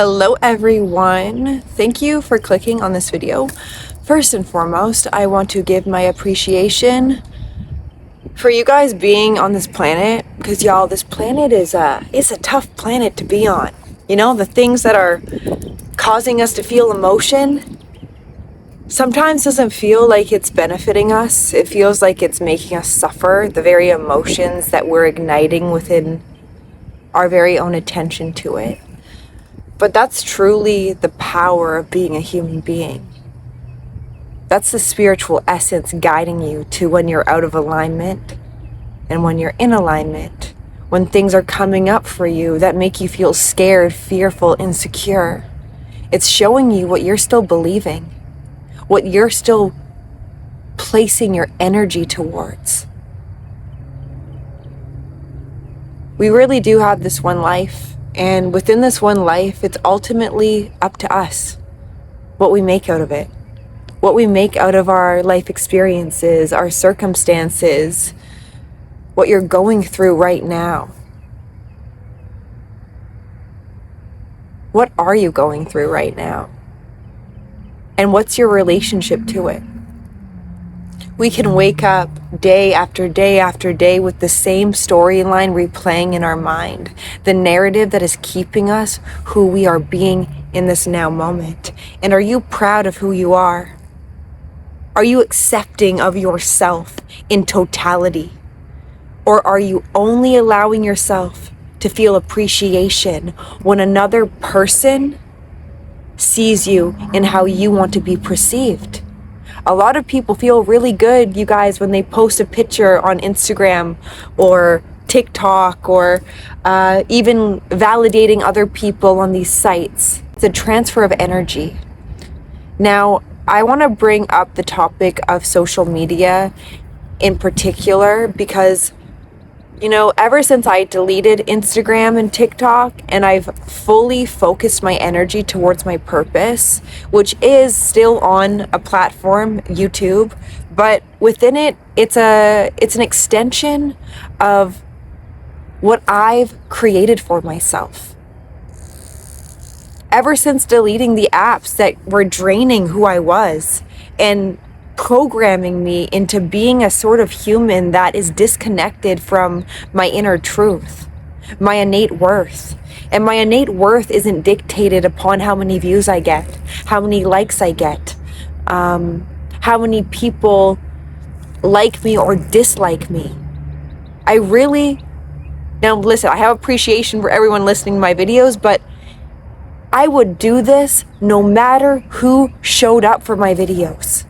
Hello everyone. Thank you for clicking on this video. First and foremost, I want to give my appreciation for you guys being on this planet, because y'all, this planet is it's a tough planet to be on. You know, the things that are causing us to feel emotion sometimes doesn't feel like it's benefiting us. It feels like it's making us suffer the very emotions that we're igniting within our very own attention to it. But that's truly the power of being a human being. That's the spiritual essence guiding you to when you're out of alignment and when you're in alignment, when things are coming up for you that make you feel scared, fearful, insecure. It's showing you what you're still believing, what you're still placing your energy towards. We really do have this one life. And within this one life, it's ultimately up to us what we make out of it, what we make out of our life experiences, our circumstances, what you're going through right now. What are you going through right now? And what's your relationship to it? We can wake up day after day after day with the same storyline replaying in our mind, the narrative that is keeping us who we are being in this now moment. And are you proud of who you are? Are you accepting of yourself in totality? Or are you only allowing yourself to feel appreciation when another person sees you in how you want to be perceived? A lot of people feel really good, you guys, when they post a picture on Instagram or TikTok or even validating other people on these sites. It's a transfer of energy. Now, I want to bring up the topic of social media in particular because, you know, ever since I deleted Instagram and TikTok and I've fully focused my energy towards my purpose, which is still on a platform, YouTube, but within it, it's an extension of what I've created for myself. Ever since deleting the apps that were draining who I was and programming me into being a sort of human that is disconnected from my inner truth, my innate worth. And my innate worth isn't dictated upon how many views I get, how many likes I get, how many people like me or dislike me. Now listen, I have appreciation for everyone listening to my videos, but I would do this no matter who showed up for my videos.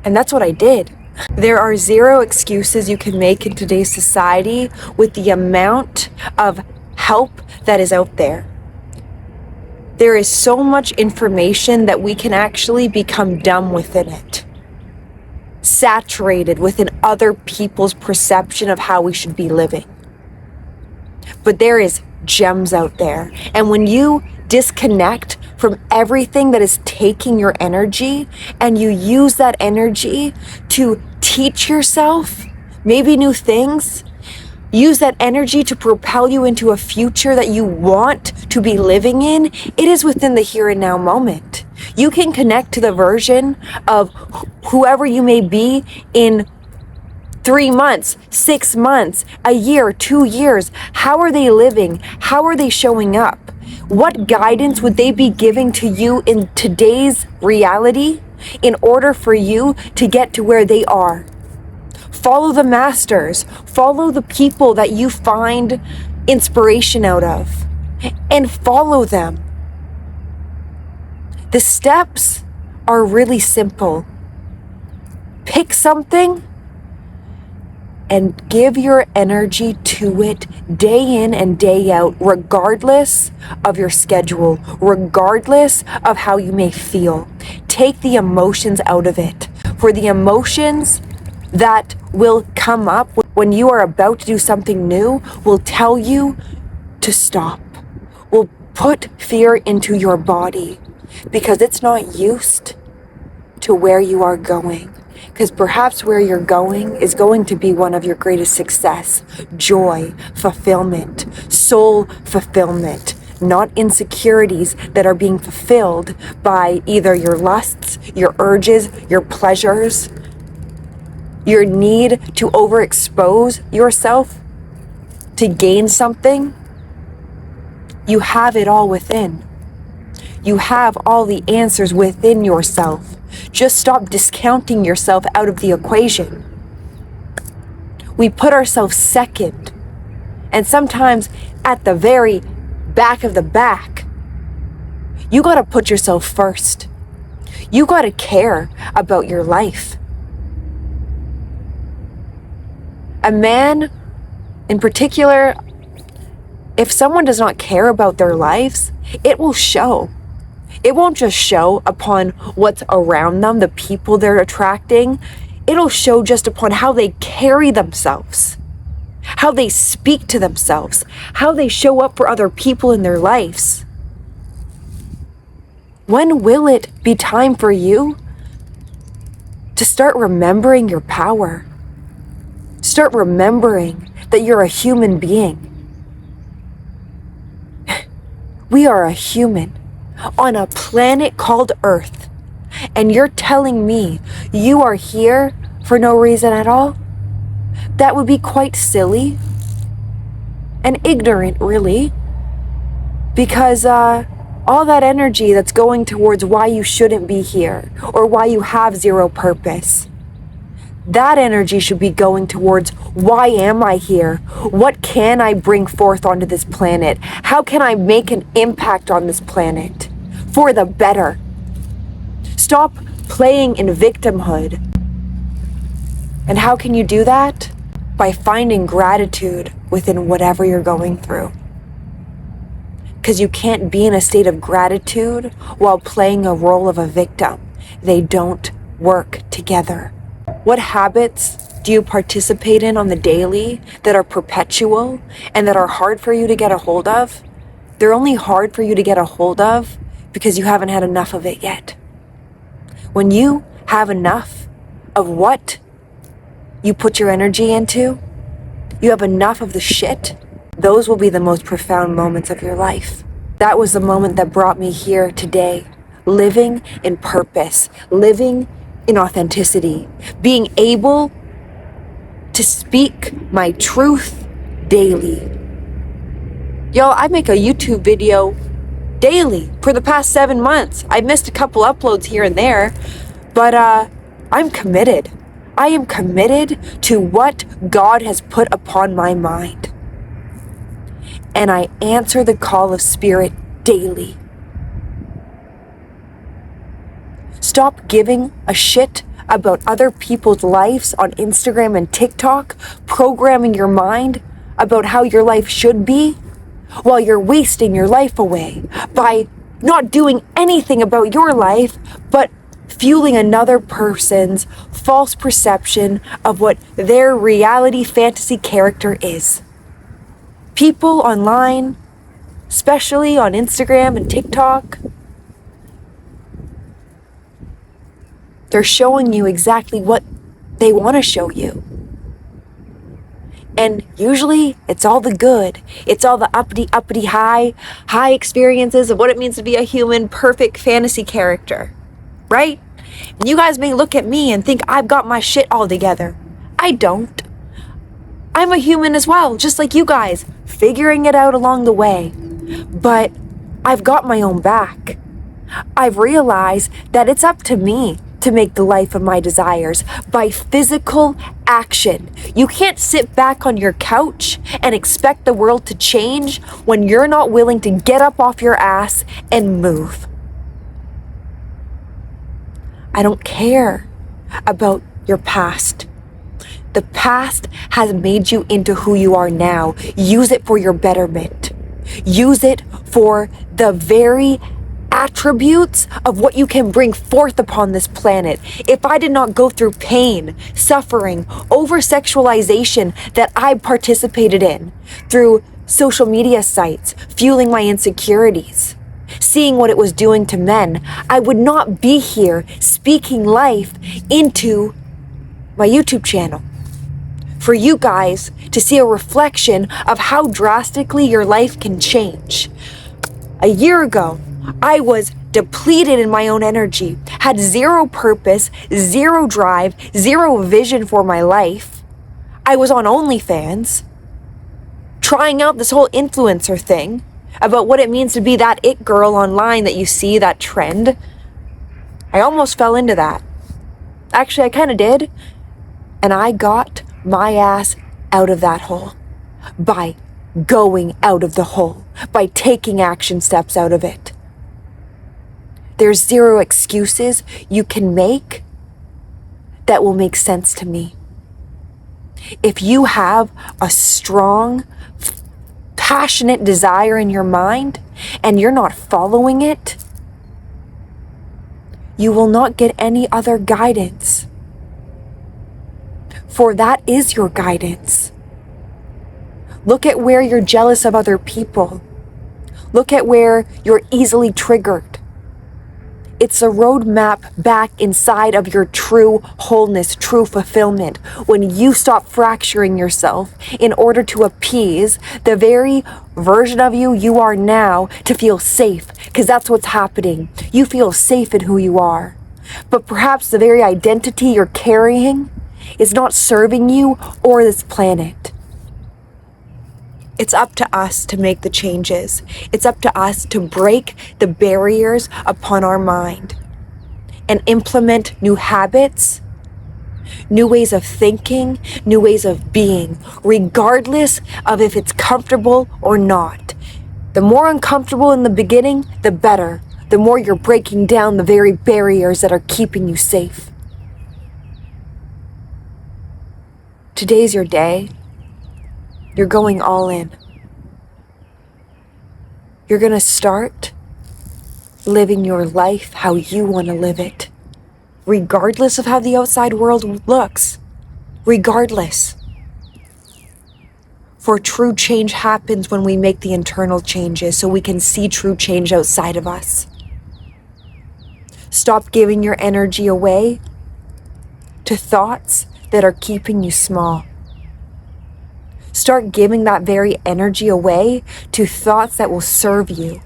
And that's what I did. There are zero excuses you can make in today's society with the amount of help that is out there. There is so much information that we can actually become dumb within it. Saturated within other people's perception of how we should be living. But there is gems out there. And when you disconnect from everything that is taking your energy and you use that energy to teach yourself maybe new things, use that energy to propel you into a future that you want to be living in, it is within the here and now moment. You can connect to the version of whoever you may be in 3 months, 6 months, a year, 2 years. How are they living? How are they showing up? What guidance would they be giving to you in today's reality in order for you to get to where they are? Follow the masters. Follow the people that you find inspiration out of and follow them. The steps are really simple. Pick something and give your energy to it day in and day out, regardless of your schedule, regardless of how you may feel. Take the emotions out of it. For the emotions that will come up when you are about to do something new will tell you to stop, will put fear into your body because it's not used to where you are going. Because perhaps where you're going is going to be one of your greatest success, joy, fulfillment, soul fulfillment, not insecurities that are being fulfilled by either your lusts, your urges, your pleasures, your need to overexpose yourself to gain something. You have it all within. You have all the answers within yourself. Just stop discounting yourself out of the equation. We put ourselves second, and sometimes at the very back of the back. You gotta put yourself first. You gotta care about your life. A man, in particular, if someone does not care about their lives, it will show. It won't just show upon what's around them, the people they're attracting. It'll show just upon how they carry themselves, how they speak to themselves, how they show up for other people in their lives. When will it be time for you to start remembering your power? Start remembering that you're a human being. We are a human on a planet called Earth, and you're telling me you are here for no reason at all? That would be quite silly and ignorant, really, because all that energy that's going towards why you shouldn't be here or why you have zero purpose, that energy should be going towards why am I here? What can I bring forth onto this planet? How can I make an impact on this planet for the better? Stop playing in victimhood. And how can you do that? By finding gratitude within whatever you're going through. Because you can't be in a state of gratitude while playing a role of a victim. They don't work together. What habits do you participate in on the daily that are perpetual and that are hard for you to get a hold of? They're only hard for you to get a hold of because you haven't had enough of it yet. When you have enough of what you put your energy into, you have enough of the shit, those will be the most profound moments of your life. That was the moment that brought me here today, living in purpose, living in authenticity, being able to speak my truth daily. Y'all, I make a YouTube video daily for the past 7 months. I missed a couple uploads here and there, but I'm committed. I am committed to what God has put upon my mind. And I answer the call of spirit daily. Stop giving a shit about other people's lives on Instagram and TikTok, programming your mind about how your life should be, while you're wasting your life away by not doing anything about your life, but fueling another person's false perception of what their reality fantasy character is. People online, especially on Instagram and TikTok, they're showing you exactly what they want to show you. And usually it's all the good. It's all the uppity high experiences of what it means to be a human, perfect fantasy character, right? And you guys may look at me and think I've got my shit all together. I don't. I'm a human as well, just like you guys, figuring it out along the way. But I've got my own back. I've realized that it's up to me to make the life of my desires by physical action. You can't sit back on your couch and expect the world to change when you're not willing to get up off your ass and move. I don't care about your past. The past has made you into who you are now. Use it for your betterment. Use it for the very attributes of what you can bring forth upon this planet. If I did not go through pain, suffering, over-sexualization that I participated in through social media sites, fueling my insecurities, seeing what it was doing to men, I would not be here speaking life into my YouTube channel. For you guys to see a reflection of how drastically your life can change. A year ago, I was depleted in my own energy, had zero purpose, zero drive, zero vision for my life. I was on OnlyFans, trying out this whole influencer thing about what it means to be that it girl online that you see, that trend. I almost fell into that. Actually, I kind of did. And I got my ass out of that hole by going out of the hole, by taking action steps out of it. There's zero excuses you can make that will make sense to me. If you have a strong, passionate desire in your mind and you're not following it, you will not get any other guidance. For that is your guidance. Look at where you're jealous of other people. Look at where you're easily triggered. It's a roadmap back inside of your true wholeness, true fulfillment. When you stop fracturing yourself in order to appease the very version of you are now to feel safe, because that's what's happening. You feel safe in who you are. But perhaps the very identity you're carrying is not serving you or this planet. It's up to us to make the changes. It's up to us to break the barriers upon our mind and implement new habits, new ways of thinking, new ways of being, regardless of if it's comfortable or not. The more uncomfortable in the beginning, the better. The more you're breaking down the very barriers that are keeping you safe. Today's your day. You're going all in. You're going to start living your life how you want to live it, regardless of how the outside world looks. Regardless. For true change happens when we make the internal changes so we can see true change outside of us. Stop giving your energy away to thoughts that are keeping you small. Start giving that very energy away to thoughts that will serve you,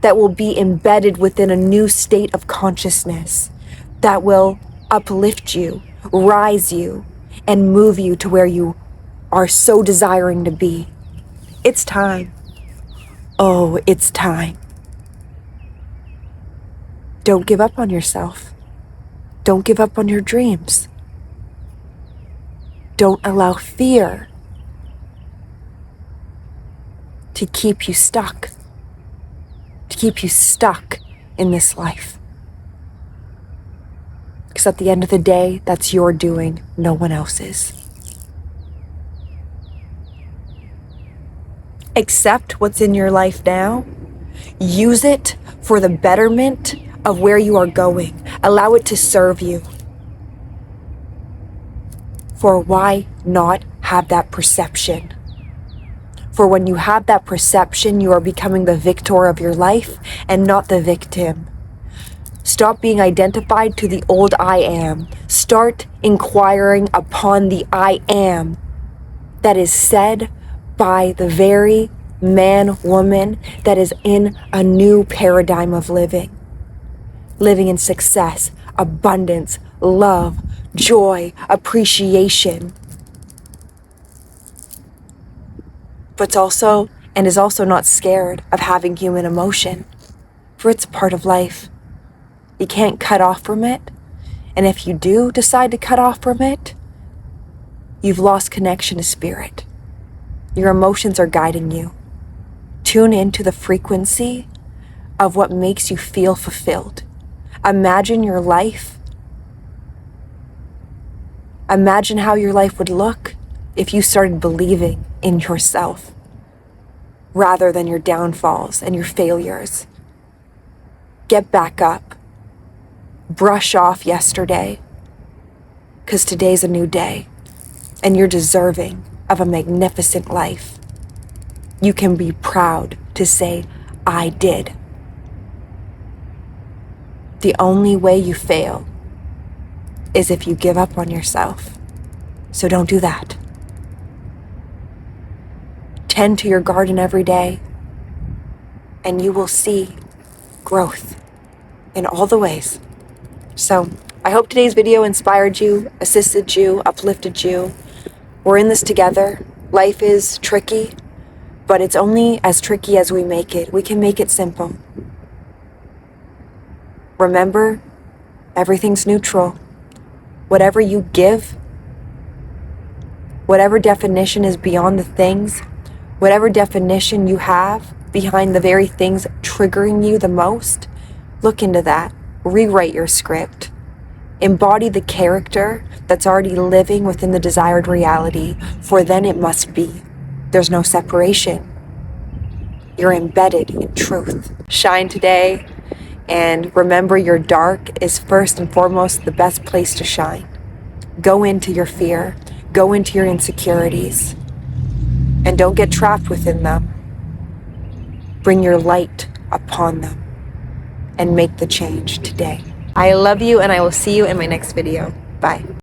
that will be embedded within a new state of consciousness, that will uplift you, rise you, and move you to where you are so desiring to be. It's time. Oh, it's time. Don't give up on yourself. Don't give up on your dreams. Don't allow fear to keep you stuck, in this life. Because at the end of the day, that's your doing, no one else's. Accept what's in your life now. Use it for the betterment of where you are going. Allow it to serve you. For why not have that perception? For when you have that perception, you are becoming the victor of your life and not the victim. Stop being identified to the old I am. Start inquiring upon the I am that is said by the very man, woman that is in a new paradigm of living. Living in success, abundance, love, joy, appreciation. But is also not scared of having human emotion, for it's a part of life. You can't cut off from it, and if you do decide to cut off from it, you've lost connection to spirit. Your emotions are guiding you. Tune into the frequency of what makes you feel fulfilled. Imagine your life. Imagine how your life would look if you started believing in yourself rather than your downfalls and your failures. Get back up. Brush off yesterday, because today's a new day and you're deserving of a magnificent life. You can be proud to say, I did. The only way you fail is if you give up on yourself. So don't do that. Tend to your garden every day. and you will see growth in all the ways. So I hope today's video inspired you, assisted you, uplifted you. We're in this together. Life is tricky, but it's only as tricky as we make it. We can make it simple. Remember, everything's neutral. Whatever you give, whatever definition is beyond the things, whatever definition you have behind the very things triggering you the most, look into that. Rewrite your script. Embody the character that's already living within the desired reality, for then it must be. There's no separation. You're embedded in truth. Shine today, and remember your dark is first and foremost the best place to shine. Go into your fear, go into your insecurities, and don't get trapped within them. Bring your light upon them and make the change today. I love you, and I will see you in my next video. Bye.